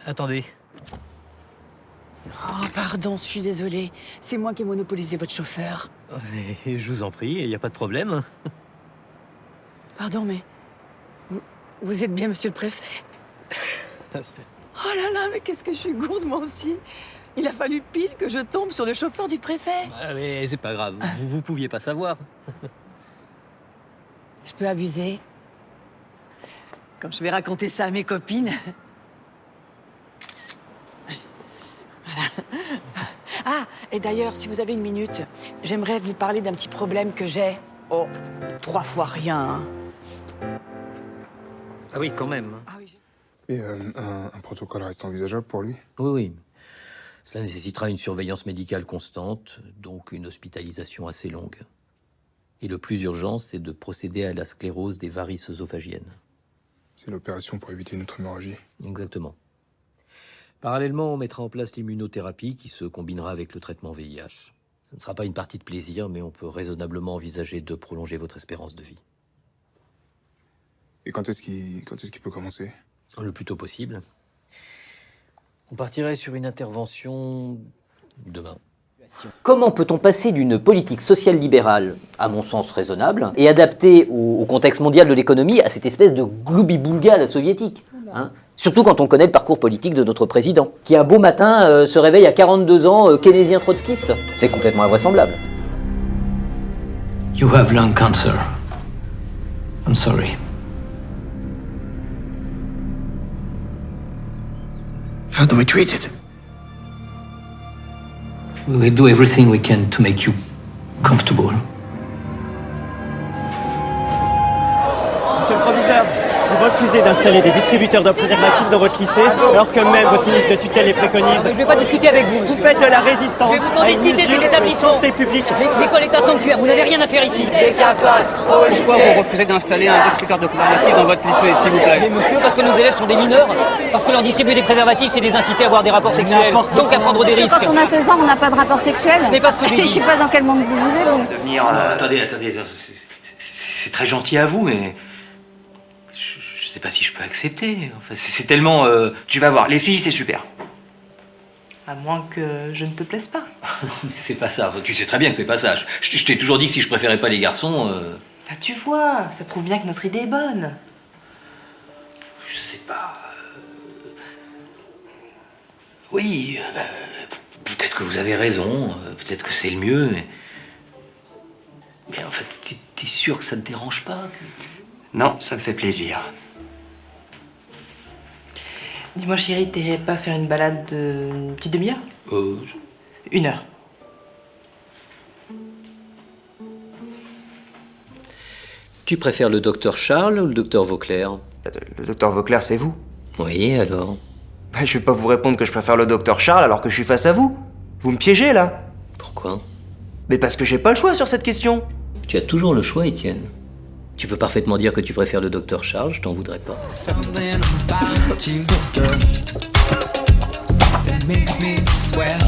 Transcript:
Attendez. Oh, pardon, je suis désolée. C'est moi qui ai monopolisé votre chauffeur. Je vous en prie, il n'y a pas de problème. Pardon, mais... Vous êtes bien monsieur le préfet? Oh là là, mais qu'est-ce que je suis gourde, moi aussi. Il a fallu pile que je tombe sur le chauffeur du préfet. Mais c'est pas grave, vous pouviez pas savoir. Je peux abuser. Quand je vais raconter ça à mes copines... Voilà. Ah, et d'ailleurs, si vous avez une minute, j'aimerais vous parler d'un petit problème que j'ai. Oh, 3 fois rien, hein. Ah oui, quand même. Ah oui, Et un protocole reste envisageable pour lui? Oui, oui. Cela nécessitera une surveillance médicale constante, donc une hospitalisation assez longue. Et le plus urgent, c'est de procéder à la sclérose des varices œsophagiennes. C'est l'opération pour éviter une autre hémorragie. Exactement. Parallèlement, on mettra en place l'immunothérapie qui se combinera avec le traitement VIH. Ce ne sera pas une partie de plaisir, mais on peut raisonnablement envisager de prolonger votre espérance de vie. Et quand est-ce qu'il peut commencer? Le plus tôt possible. On partirait sur une intervention demain. Comment peut-on passer d'une politique sociale libérale, à mon sens raisonnable, et adaptée au contexte mondial de l'économie, à cette espèce de gloubi-boulga à la soviétique, hein? Surtout quand on connaît le parcours politique de notre président, qui un beau matin se réveille à 42 ans keynésien trotskiste. C'est complètement invraisemblable. You have lung cancer. I'm sorry. How do we treat it? We will do everything we can to make you comfortable. Monsieur le proviseur, vous refusez d'installer des distributeurs de préservatifs dans votre lycée, alors que même votre ministre de tutelle les préconise. Je ne vais pas discuter avec vous, Vous faites de la résistance Je vais vous demander à une de quitter mesure cet établissement. de santé publique. L'école est un sanctuaire, vous n'avez rien à faire ici. Pourquoi vous refusez d'installer un distributeur de préservatifs dans votre lycée, s'il vous plaît? Mais monsieur, parce que nos élèves sont des mineurs, parce que leur distribuer des préservatifs, c'est les inciter à avoir des rapports sexuels, donc à prendre des risques. Quand on a 16 ans, on n'a pas de rapport sexuel. Ce n'est pas ce que j'ai dit. Je sais pas dans quel monde vous vivez, vous. Devenir. Attendez, c'est très gentil à vous, mais je sais pas si je peux accepter. Enfin, c'est tellement. Tu vas voir, les filles, c'est super. À moins que je ne te plaise pas. Mais c'est pas ça. Tu sais très bien que c'est pas ça. Je t'ai toujours dit que si je préférais pas les garçons. Bah tu vois, ça prouve bien que notre idée est bonne. Je sais pas. Oui, peut-être que vous avez raison, peut-être que c'est le mieux, mais en fait, t'es sûr que ça te dérange pas? Non, ça me fait plaisir. Dis-moi chérie, t'irais pas faire une balade d'une petite demi-heure? 1 heure. Tu préfères le docteur Charles ou le docteur Vauclair? Le docteur Vauclair, c'est vous? Oui, alors? Bah, je vais pas vous répondre que je préfère le docteur Charles alors que je suis face à vous. Vous me piégez, là. Pourquoi? Mais parce que j'ai pas le choix sur cette question. Tu as toujours le choix, Étienne. Tu peux parfaitement dire que tu préfères le docteur Charles, je t'en voudrais pas. Something about you, girl, that makes me swear.